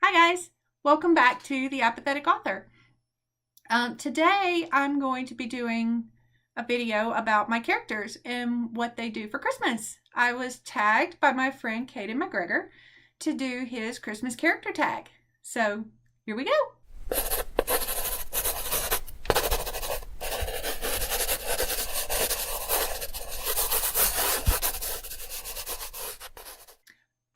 Hi guys, welcome back to The Apathetic Author. Today I'm going to be doing a video about my characters and what they do for Christmas. I was tagged by my friend Caiden MacGregor to do his Christmas character tag. So here we go.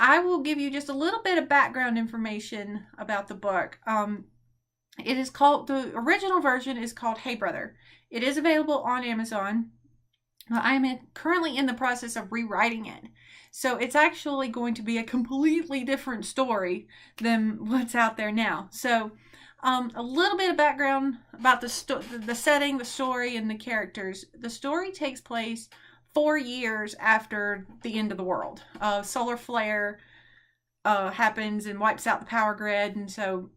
I will give you just a little bit of background information about the book. It is called, the original version is called Hey Brother. It is available on Amazon. I am currently in the process of rewriting it. So it's actually going to be a completely different story than what's out there now. So a little bit of background about the setting, the story, and the characters. The story takes place 4 years after the end of the world. Solar flare happens and wipes out the power grid, and so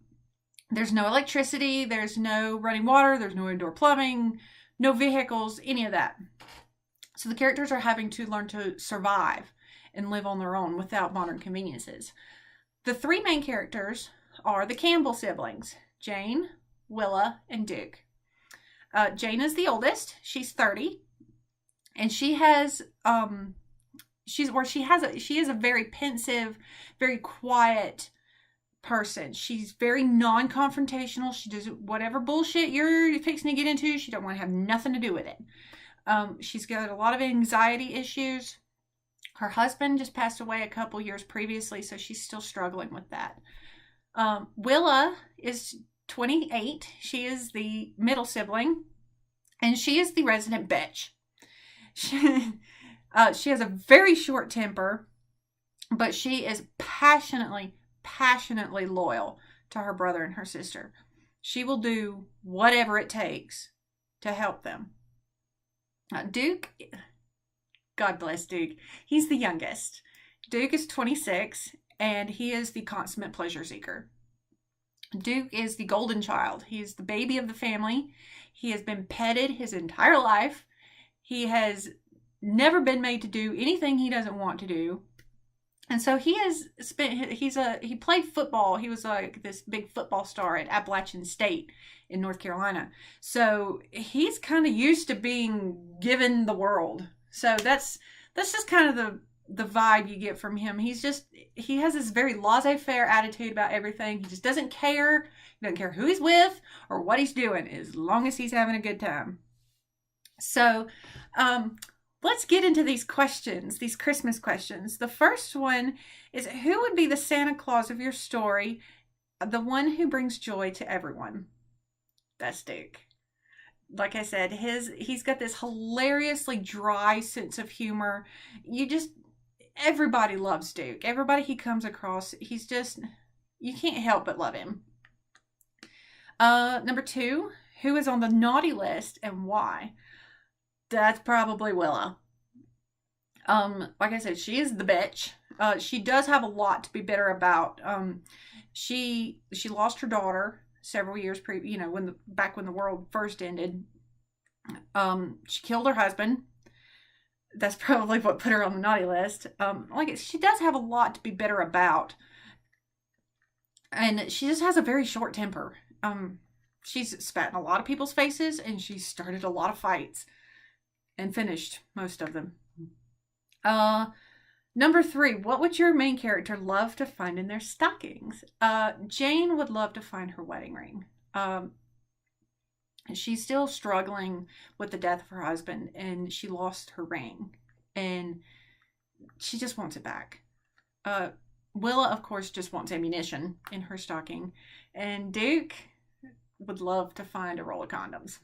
there's no electricity, there's no running water, there's no indoor plumbing, no vehicles, any of that. So the characters are having to learn to survive and live on their own without modern conveniences. The three main characters are the Campbell siblings, Jane, Willa, and Duke. Jane is the oldest. She's 30. And she is a very pensive, very quiet person. She's very non-confrontational. She does whatever bullshit you're fixing to get into. She don't want to have nothing to do with it. She's got a lot of anxiety issues. Her husband just passed away a couple years previously, so she's still struggling with that. Willa is 28. She is the middle sibling, and she is the resident bitch. She has a very short temper, but she is passionately loyal to her brother and her sister. She will do whatever it takes to help them. Duke, God bless Duke. He's the youngest. Duke is 26, and he is the consummate pleasure seeker. Duke is the golden child. He is the baby of the family. He has been petted his entire life. He has never been made to do anything he doesn't want to do. And so he played football. He was like this big football star at Appalachian State in North Carolina. So he's kind of used to being given the world. So that's just kind of the vibe you get from him. He has this very laissez-faire attitude about everything. He just doesn't care. He doesn't care who he's with or what he's doing, as long as he's having a good time. So, let's get into these questions, these Christmas questions. The first one is, who would be the Santa Claus of your story? The one who brings joy to everyone. That's Duke. Like I said, he's got this hilariously dry sense of humor. Everybody loves Duke. Everybody he comes across, you can't help but love him. Number 2, who is on the naughty list and why? That's probably Willa. Like I said, she is the bitch. She does have a lot to be bitter about. She lost her daughter several years back when the world first ended. She killed her husband. That's probably what put her on the naughty list. She does have a lot to be bitter about. And she just has a very short temper. She's spat in a lot of people's faces, and she started a lot of fights. And finished most of them. Number 3, what would your main character love to find in their stockings? Jane would love to find her wedding ring. She's still struggling with the death of her husband, and she lost her ring, and she just wants it back. Willa, of course, just wants ammunition in her stocking, and Duke would love to find a roll of condoms.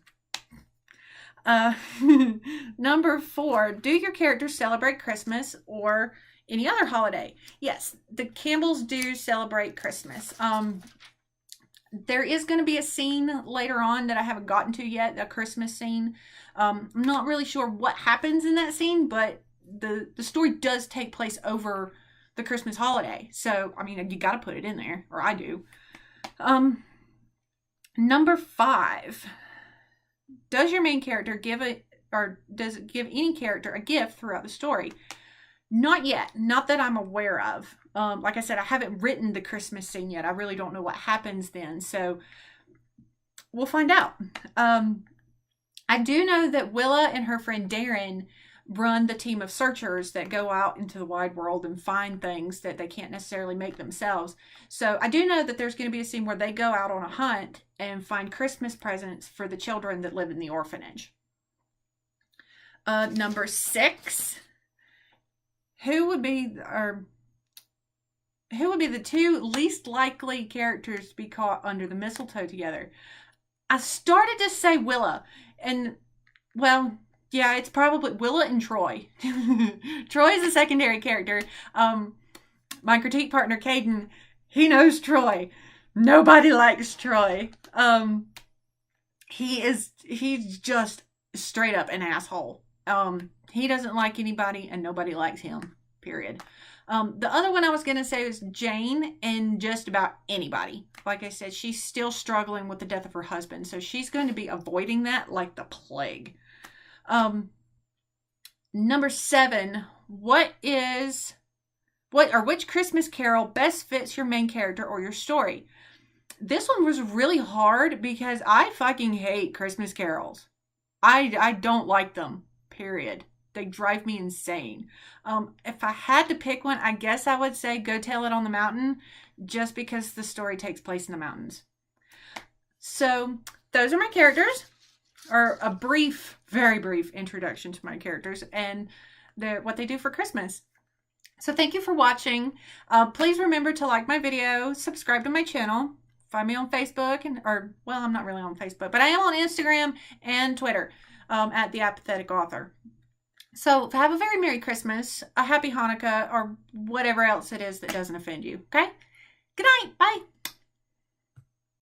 Number 4, do your characters celebrate Christmas or any other holiday? Yes, the Campbells do celebrate Christmas. There is going to be a scene later on that I haven't gotten to yet, a Christmas scene. I'm not really sure what happens in that scene, but the story does take place over the Christmas holiday. So, I mean, you got to put it in there, or I do. Number 5. Does your main character give any character a gift throughout the story? Not yet. Not that I'm aware of. Like I said, I haven't written the Christmas scene yet. I really don't know what happens then. So we'll find out. I do know that Willa and her friend Darren run the team of searchers that go out into the wide world and find things that they can't necessarily make themselves. So I do know that there's going to be a scene where they go out on a hunt and find Christmas presents for the children that live in the orphanage. Number 6. Who would be the 2 least likely characters to be caught under the mistletoe together? I started to say Willa, and well, yeah, it's probably Willa and Troy. Troy is a secondary character. My critique partner Caiden, he knows Troy. Nobody likes Troy. He's just straight up an asshole. He doesn't like anybody and nobody likes him, period. The other one I was going to say was Jane and just about anybody. Like I said, she's still struggling with the death of her husband, so she's going to be avoiding that like the plague. Number 7, which Christmas carol best fits your main character or your story? This one was really hard because I fucking hate Christmas carols. I don't like them, period. They drive me insane. If I had to pick one, I guess I would say Go Tell It on the Mountain, just because the story takes place in the mountains. So those are my characters, or a brief, very brief introduction to my characters and what they do for Christmas. So thank you for watching. Please remember to like my video, subscribe to my channel, find me on Facebook, well, I'm not really on Facebook, but I am on Instagram and Twitter at The Apathetic Author. So have a very Merry Christmas, a Happy Hanukkah, or whatever else it is that doesn't offend you, okay? Good night. Bye.